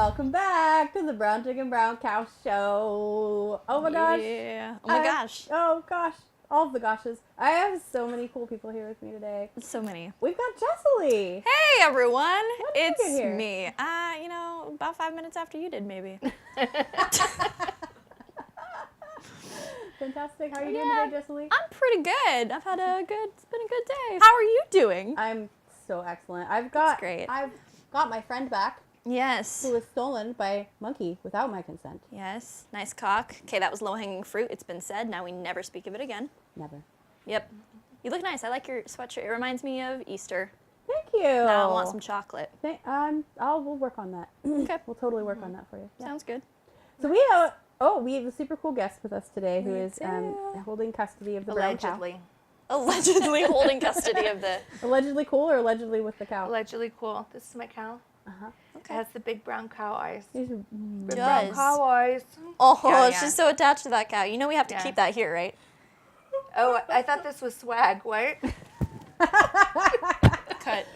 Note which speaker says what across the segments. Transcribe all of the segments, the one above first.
Speaker 1: Welcome back to the Brown Chicken Brown Cow Show. Oh my gosh.
Speaker 2: Yeah. Oh my gosh.
Speaker 1: Oh gosh. All of the goshes. I have so many cool people here with me today.
Speaker 2: So many.
Speaker 1: We've got Jessalee.
Speaker 2: Hey everyone.
Speaker 1: When did you get
Speaker 2: It's
Speaker 1: here?
Speaker 2: me. About 5 minutes after you did, maybe.
Speaker 1: Fantastic. How are you doing today, Jessalee?
Speaker 2: I'm pretty good. It's been a good day. How are you doing?
Speaker 1: I'm so excellent.
Speaker 2: That's great.
Speaker 1: I've got my friend back
Speaker 2: Yes.
Speaker 1: who was stolen by Monkey without my consent.
Speaker 2: Yes. Nice cock. Okay, that was low-hanging fruit. It's been said. Now we never speak of it again.
Speaker 1: Never.
Speaker 2: Yep. You look nice. I like your sweatshirt. It reminds me of Easter.
Speaker 1: Thank you.
Speaker 2: Now I want some chocolate.
Speaker 1: We'll work on that.
Speaker 2: Okay.
Speaker 1: We'll totally work on that for you. Yeah.
Speaker 2: Sounds good.
Speaker 1: So we have a super cool guest with us today who
Speaker 2: We
Speaker 1: is
Speaker 2: do.
Speaker 1: holding custody of the brown cow.
Speaker 2: Allegedly holding custody of the...
Speaker 1: Allegedly cool or allegedly with the cow?
Speaker 3: Allegedly cool. This is my cow.
Speaker 1: Uh-huh.
Speaker 3: It has the big brown cow eyes.
Speaker 1: These are,
Speaker 3: Big
Speaker 2: Does.
Speaker 3: brown cow eyes.
Speaker 2: Oh,
Speaker 3: Yeah,
Speaker 2: she's so attached to that cow. You know we have to
Speaker 3: Yeah.
Speaker 2: keep that here, right?
Speaker 3: Oh, I thought this was swag. What?
Speaker 2: Cut.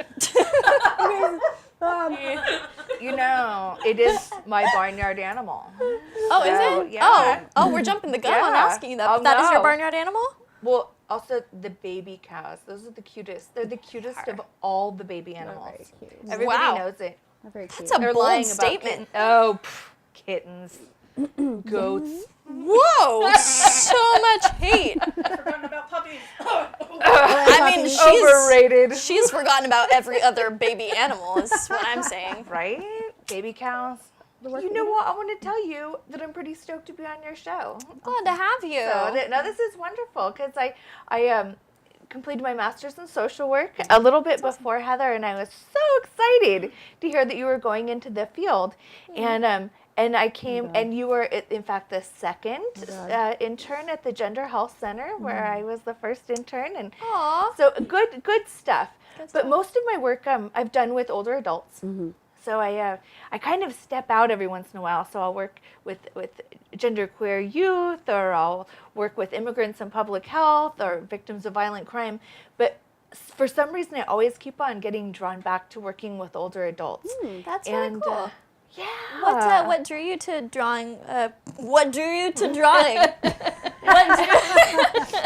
Speaker 3: You know, it is my barnyard animal.
Speaker 2: Oh,
Speaker 3: So,
Speaker 2: is it?
Speaker 3: yeah.
Speaker 2: Oh, we're jumping the gun on
Speaker 3: Yeah.
Speaker 2: asking you that.
Speaker 3: Oh,
Speaker 2: But that is your
Speaker 3: no.
Speaker 2: barnyard animal?
Speaker 3: Well, also the baby cows. Those are the cutest. They're the cutest of all the baby
Speaker 1: they're
Speaker 3: animals.
Speaker 1: very cute.
Speaker 3: Everybody
Speaker 2: Wow.
Speaker 3: knows it.
Speaker 1: They're very cute.
Speaker 2: That's a
Speaker 3: They're
Speaker 2: bold
Speaker 3: lying about
Speaker 2: statement.
Speaker 3: kittens, goats.
Speaker 2: Whoa, so much hate.
Speaker 4: Forgotten about puppies.
Speaker 2: I mean,
Speaker 3: Overrated.
Speaker 2: she's forgotten about every other baby animal, is what I'm saying.
Speaker 3: Right? Baby cows. You know what? I want to tell you that I'm pretty stoked to be on your show.
Speaker 2: Glad to have you.
Speaker 3: No, this is wonderful because I completed my master's in social work a little bit before Heather, and I was so excited to hear that you were going into the field. And I came, and you were, in fact, the second intern at the Gender Health Center, where I was the first intern. And
Speaker 2: Aw.
Speaker 3: so good stuff.
Speaker 2: Good
Speaker 3: But
Speaker 2: stuff.
Speaker 3: most of my work I've done with older adults.
Speaker 1: Mm-hmm.
Speaker 3: So I kind of step out every once in a while. So I'll work with genderqueer youth, or I'll work with immigrants in public health, or victims of violent crime. But for some reason, I always keep on getting drawn back to working with older adults.
Speaker 2: That's really cool.
Speaker 3: Yeah.
Speaker 2: What drew you to drawing? What drew you to drawing?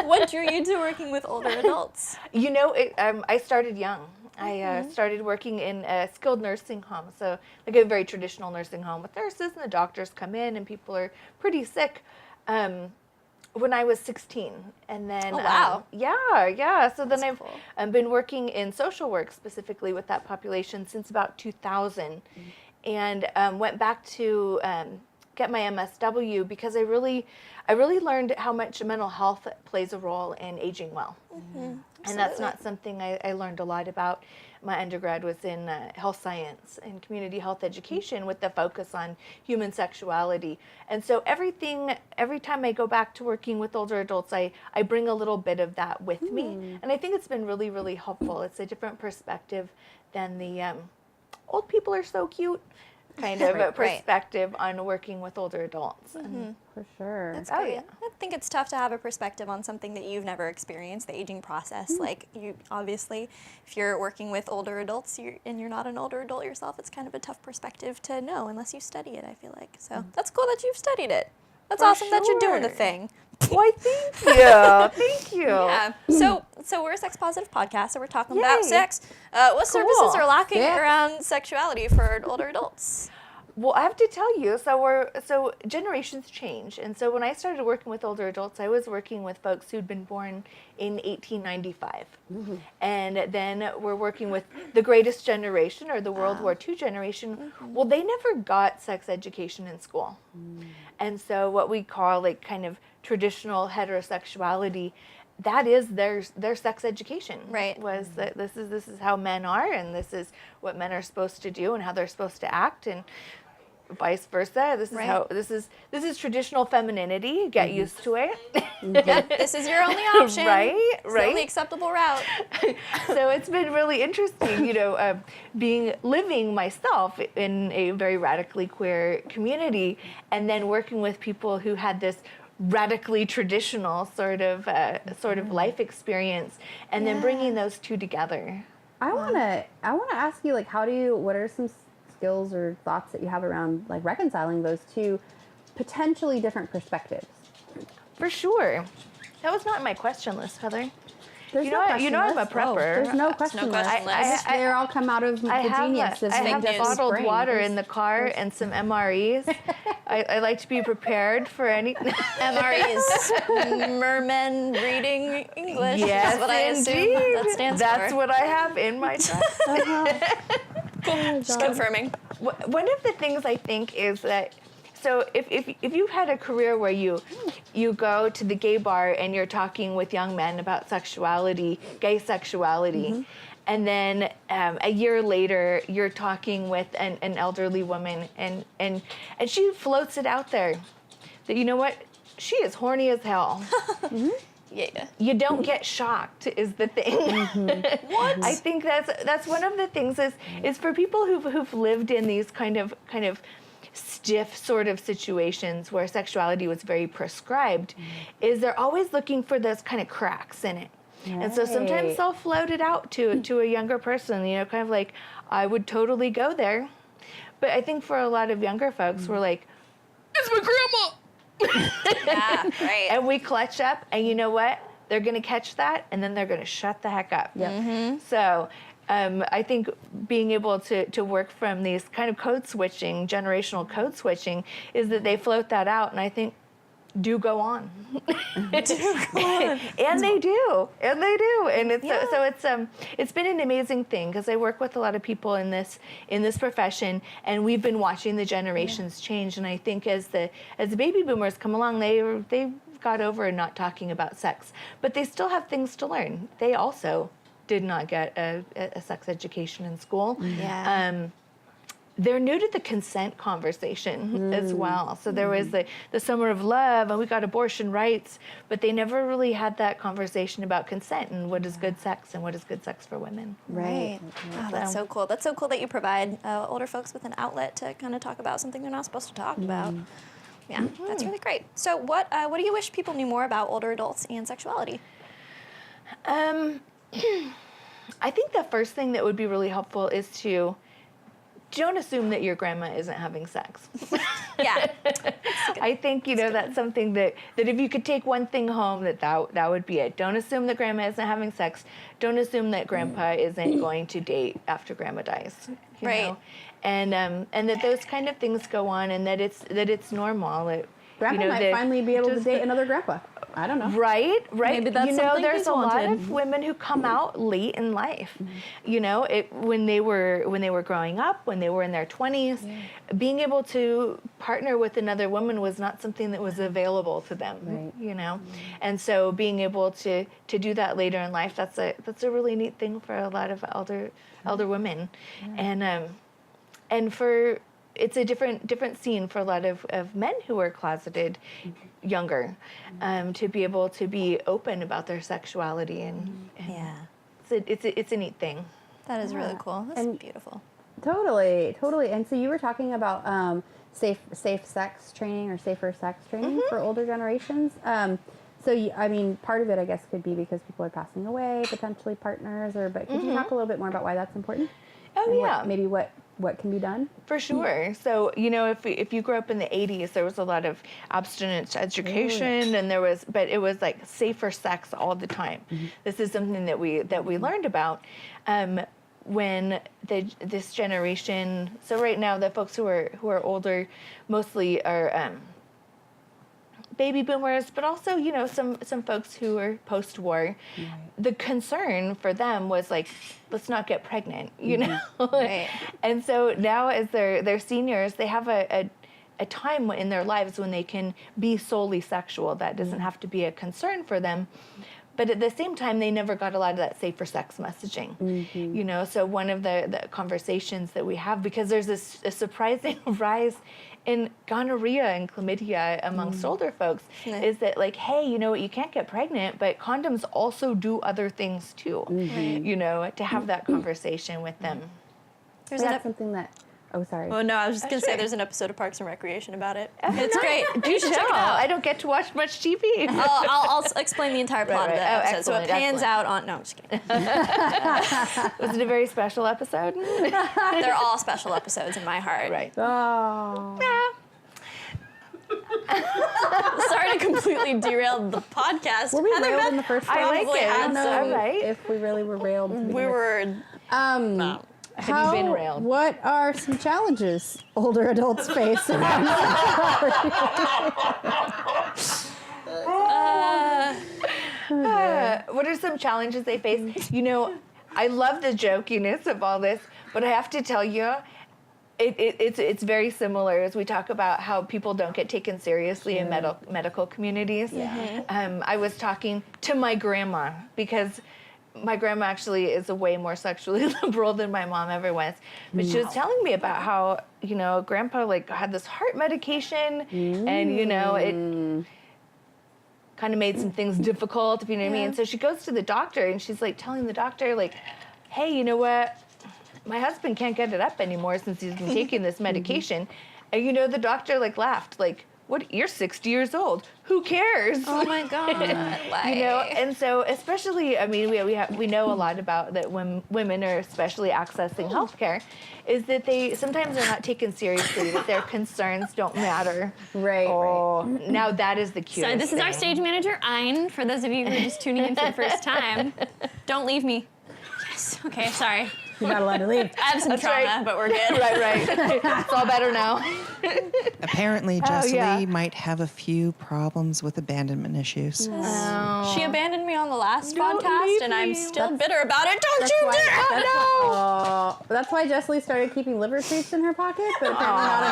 Speaker 2: What drew you to working with older adults?
Speaker 3: You know, I started young. I started working in a skilled nursing home, so like a very traditional nursing home with nurses, and the doctors come in and people are pretty sick. When I was 16, and then
Speaker 2: Oh, wow.
Speaker 3: Yeah. So then
Speaker 2: That's
Speaker 3: I've been working in social work specifically with that population since about 2000, and went back to get my MSW because I really learned how much mental health plays a role in aging well. And that's not something I learned a lot about. My undergrad was in health science and community health education with the focus on human sexuality. And so every time I go back to working with older adults, I bring a little bit of that with me. And I think it's been really, really helpful. It's a different perspective than the old people are so cute kind of a perspective on working with older adults. And
Speaker 1: For sure.
Speaker 2: That's
Speaker 3: Oh,
Speaker 2: great.
Speaker 3: yeah.
Speaker 2: I think it's tough to have a perspective on something that you've never experienced, the aging process. Like, you obviously, if you're working with older adults and you're not an older adult yourself, it's kind of a tough perspective to know unless you study it, I feel like. So that's cool that you've studied it. That's
Speaker 3: For
Speaker 2: awesome that you're doing the
Speaker 3: sure.
Speaker 2: thing.
Speaker 3: why, thank you. Thank you.
Speaker 2: Yeah. So we're a sex positive podcast, so we're talking about
Speaker 3: Yay.
Speaker 2: sex. What services are lacking
Speaker 1: Sex.
Speaker 2: around sexuality for older adults?
Speaker 3: Well, I have to tell you, so generations change. And so when I started working with older adults, I was working with folks who'd been born in 1895. And then we're working with the greatest generation, or the World War II generation. Well, they never got sex education in school. And so what we call like kind of traditional heterosexuality, that is their sex education.
Speaker 2: Right.
Speaker 3: Was that this is how men are, and this is what men are supposed to do, and how they're supposed to act, and vice versa. This is
Speaker 2: Right.
Speaker 3: how this is traditional femininity. Get used to it.
Speaker 2: Yep, this is your only option.
Speaker 3: Right,
Speaker 2: It's the
Speaker 3: right.
Speaker 2: only acceptable route.
Speaker 3: So it's been really interesting, living myself in a very radically queer community, and then working with people who had this radically traditional sort of life experience, and then bringing those two together.
Speaker 1: I wanna ask you, like, what are some skills or thoughts that you have around like reconciling those two potentially different perspectives?
Speaker 3: For sure. That was not my question list, Heather.
Speaker 1: There's
Speaker 3: You
Speaker 1: no
Speaker 3: know,
Speaker 1: question
Speaker 3: I'm a
Speaker 1: list.
Speaker 3: prepper.
Speaker 1: There's no question list.
Speaker 2: question list.
Speaker 1: They all come out of the genius of
Speaker 3: I have
Speaker 1: Jeffrey's
Speaker 3: bottled
Speaker 1: brain.
Speaker 3: water in the car and some MREs. I like to be prepared for any.
Speaker 2: MREs, mermen reading English.
Speaker 3: Yes,
Speaker 2: is what I assume that stands
Speaker 3: That's
Speaker 2: for.
Speaker 3: what I have in my truck.
Speaker 2: Just confirming.
Speaker 3: One of the things I think is that, so if you've had a career where you go to the gay bar and you're talking with young men about sexuality, gay sexuality, and then a year later you're talking with an elderly woman and she floats it out there that, you know what, she is horny as hell.
Speaker 2: Yeah.
Speaker 3: You don't get shocked is the thing. What? I think that's one of the things is for people who've lived in these kind of stiff sort of situations where sexuality was very prescribed, is they're always looking for those kind of cracks in it. And so sometimes they'll float it out to a younger person, you know, kind of like, I would totally go there. But I think for a lot of younger folks, we're like, it's my grandma.
Speaker 2: Yeah, right.
Speaker 3: And we clutch up, and you know what? They're going to catch that, and then they're going to shut the heck up.
Speaker 1: Yep.
Speaker 3: So I think being able to work from these kind of code switching, generational code switching, is that they float that out, and I think, do go on. And they do. And it's been an amazing thing, because I work with a lot of people in this profession, and we've been watching the generations change. And I think as the baby boomers come along, they got over not talking about sex, but they still have things to learn. They also did not get a sex education in school.
Speaker 2: Yeah.
Speaker 3: They're new to the consent conversation as well. So there was the summer of love, and we got abortion rights, but they never really had that conversation about consent and what is good sex and what is good sex for women.
Speaker 2: Right. Oh, that's so cool. That's so cool that you provide older folks with an outlet to kind of talk about something they're not supposed to talk about. Yeah, that's really great. So what do you wish people knew more about older adults and sexuality?
Speaker 3: I think the first thing that would be really helpful is to don't assume that your grandma isn't having sex.
Speaker 2: Yeah.
Speaker 3: I think, that's something that if you could take one thing home, that would be it. Don't assume that grandma isn't having sex. Don't assume that grandpa isn't going to date after grandma dies. You know? And that those kind of things go on, and that it's normal.
Speaker 1: Grandpa might finally be able to date another grandpa. I don't know.
Speaker 3: Right.
Speaker 4: Maybe that's something
Speaker 3: there's
Speaker 4: he's
Speaker 3: a lot
Speaker 4: wanted.
Speaker 3: of women who come out late in life. When they were growing up, when they were in their 20s, being able to partner with another woman was not something that was available to them.
Speaker 1: Right.
Speaker 3: And so being able to do that later in life, that's a really neat thing for a lot of elder women, and for. It's a different scene for a lot of men who are closeted younger, to be able to be open about their sexuality, and it's a neat thing.
Speaker 2: That is really cool. That's beautiful.
Speaker 1: Totally. And so you were talking about safe sex training or safer sex training for older generations. So part of it, I guess, could be because people are passing away, potentially partners, but could you talk a little bit more about why that's important? What can be done?
Speaker 3: For sure. So, if you grew up in the 80s, there was a lot of abstinence education, and but it was like safer sex all the time. This is something that we learned about when this generation. So right now, the folks who are older mostly are baby boomers, but also, some folks who are post-war. Right. The concern for them was like, let's not get pregnant,
Speaker 2: Right.
Speaker 3: And so now as they're seniors, they have a time in their lives when they can be solely sexual. That doesn't have to be a concern for them. But at the same time, they never got a lot of that safer sex messaging. So one of the conversations that we have, because there's a surprising rise in gonorrhea and chlamydia amongst older folks, is that like, hey, you can't get pregnant, but condoms also do other things too. To have that conversation with them.
Speaker 1: That's something that Oh, sorry.
Speaker 2: Oh no, I was just gonna say
Speaker 3: sure.
Speaker 2: there's an episode of Parks and Recreation about it.
Speaker 3: Oh,
Speaker 2: It's
Speaker 3: nice.
Speaker 2: great. You should check it out.
Speaker 3: I don't get to watch much TV.
Speaker 2: I'll explain the entire plot of
Speaker 3: right.
Speaker 2: the
Speaker 3: Oh,
Speaker 2: episode. So it
Speaker 3: excellent,
Speaker 2: pans out on. No, I'm just kidding.
Speaker 3: Was it a very special episode?
Speaker 2: They're all special episodes in my heart.
Speaker 3: Right.
Speaker 1: Oh.
Speaker 2: Sorry to completely derail the podcast.
Speaker 1: Were we
Speaker 2: Heather
Speaker 1: railed
Speaker 2: Beth
Speaker 1: in the first
Speaker 3: I
Speaker 1: one?
Speaker 3: like
Speaker 2: probably
Speaker 3: it.
Speaker 1: I
Speaker 2: had
Speaker 1: don't know
Speaker 2: some-
Speaker 3: Alright.
Speaker 1: if we really were railed. to begin
Speaker 2: We
Speaker 1: with.
Speaker 2: were. No.
Speaker 3: Have you been railed?
Speaker 1: What are some challenges older adults face around
Speaker 3: What are some challenges they face? You know, I love the jokiness of all this, but I have to tell you, it's very similar as we talk about how people don't get taken seriously in medical communities.
Speaker 1: Yeah.
Speaker 3: I was talking to my grandma because my grandma actually is a way more sexually liberal than my mom ever was. But she was telling me about how, you know, grandpa like had this heart medication and, you know, it kind of made some things difficult, if you know what I mean. So she goes to the doctor and she's like telling the doctor like, hey, you know what? My husband can't get it up anymore since he's been taking this medication. And, you know, the doctor like laughed like, what? You're 60 years old. Who cares?
Speaker 2: Oh my god.
Speaker 3: You know, and so especially, I mean, we know a lot about that when women are especially accessing healthcare, is that they sometimes are not taken seriously, that their concerns don't matter.
Speaker 1: Right.
Speaker 3: Oh, now that is the cutest
Speaker 2: So this is our
Speaker 3: thing.
Speaker 2: stage manager, Ein, for those of you who are just tuning in for the first time. Don't leave me. Yes. Okay, sorry.
Speaker 1: You're not allowed to leave.
Speaker 2: I have some
Speaker 3: That's
Speaker 2: trauma,
Speaker 3: right.
Speaker 2: but we're good.
Speaker 3: Right. It's all better now.
Speaker 4: Apparently, Jessie
Speaker 3: yeah.
Speaker 4: might have a few problems with abandonment issues.
Speaker 3: Oh.
Speaker 2: She abandoned me on the last
Speaker 3: Don't
Speaker 2: podcast,
Speaker 3: leave
Speaker 2: and I'm
Speaker 3: me.
Speaker 2: still bitter about it. Don't you dare!
Speaker 1: That's why Jessie started keeping liver treats in her pocket, but apparently not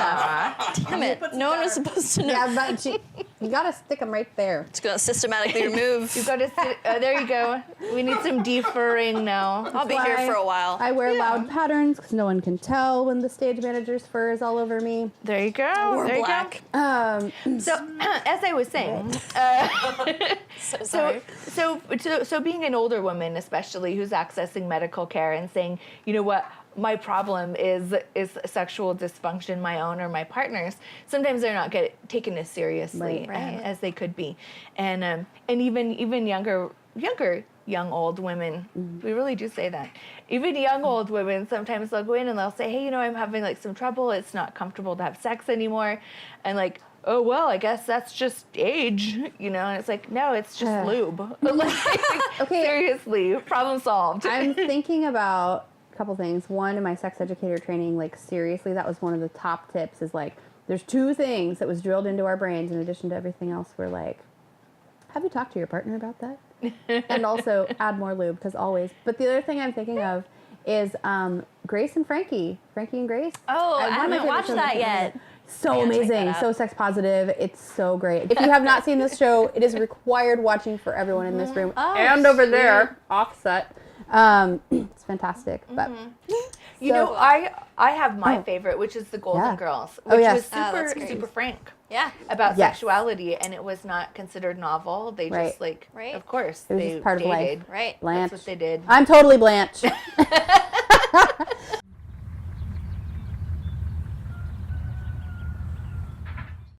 Speaker 1: enough.
Speaker 2: Damn it. No one was supposed to know.
Speaker 1: Yeah, but you gotta stick them right there.
Speaker 2: It's going to systematically remove.
Speaker 3: You've got to sit, there you go. We need some deferring now.
Speaker 2: I'll be here for a while.
Speaker 1: I wear loud patterns because no one can tell when the stage manager's fur is all over me.
Speaker 3: There you go.
Speaker 2: Or
Speaker 3: there
Speaker 2: black.
Speaker 3: You go. So, as I was saying,
Speaker 2: So sorry.
Speaker 3: so being an older woman, especially who's accessing medical care and saying, you know what, my problem is sexual dysfunction, my own or my partner's. Sometimes they're not taken as seriously
Speaker 1: Right.
Speaker 3: as they could be, and even young old women, we really do say that. Even young old women, sometimes they'll go in and they'll say, hey, you know, I'm having like some trouble. It's not comfortable to have sex anymore, and like, oh well, I guess that's just age, you know. And it's like, no, it's just lube. Like,
Speaker 1: Okay.
Speaker 3: seriously, problem solved.
Speaker 1: I'm thinking about a couple things. One, in my sex educator training, like seriously, that was one of the top tips is like, there's two things that was drilled into our brains in addition to everything else. We're like, have you talked to your partner about that? And also add more lube, because always. But the other thing I'm thinking of is Grace and Frankie and Grace.
Speaker 2: Oh, I
Speaker 1: One of my
Speaker 2: haven't
Speaker 1: favorite
Speaker 2: watched
Speaker 1: shows
Speaker 2: that
Speaker 1: I've ever
Speaker 2: yet.
Speaker 1: seen. So
Speaker 2: Yeah, check that
Speaker 1: amazing,
Speaker 2: out.
Speaker 1: so sex positive. It's so great. If you have not seen this show, it is required watching for everyone in this room and over there, offset. It's fantastic. But
Speaker 3: You know, I have my favorite, which is the Golden
Speaker 1: Yeah.
Speaker 3: Girls,
Speaker 1: Oh,
Speaker 3: which
Speaker 1: yes.
Speaker 3: was
Speaker 2: that's great.
Speaker 3: super frank
Speaker 2: Yeah.
Speaker 3: about
Speaker 1: Yes.
Speaker 3: sexuality, and it was not considered novel. They
Speaker 1: Right.
Speaker 3: just like,
Speaker 2: Right.
Speaker 3: of course,
Speaker 1: It was
Speaker 3: they
Speaker 1: just part of life.
Speaker 3: dated.
Speaker 2: Right.
Speaker 1: Blanche.
Speaker 3: That's what they did.
Speaker 1: I'm totally Blanche.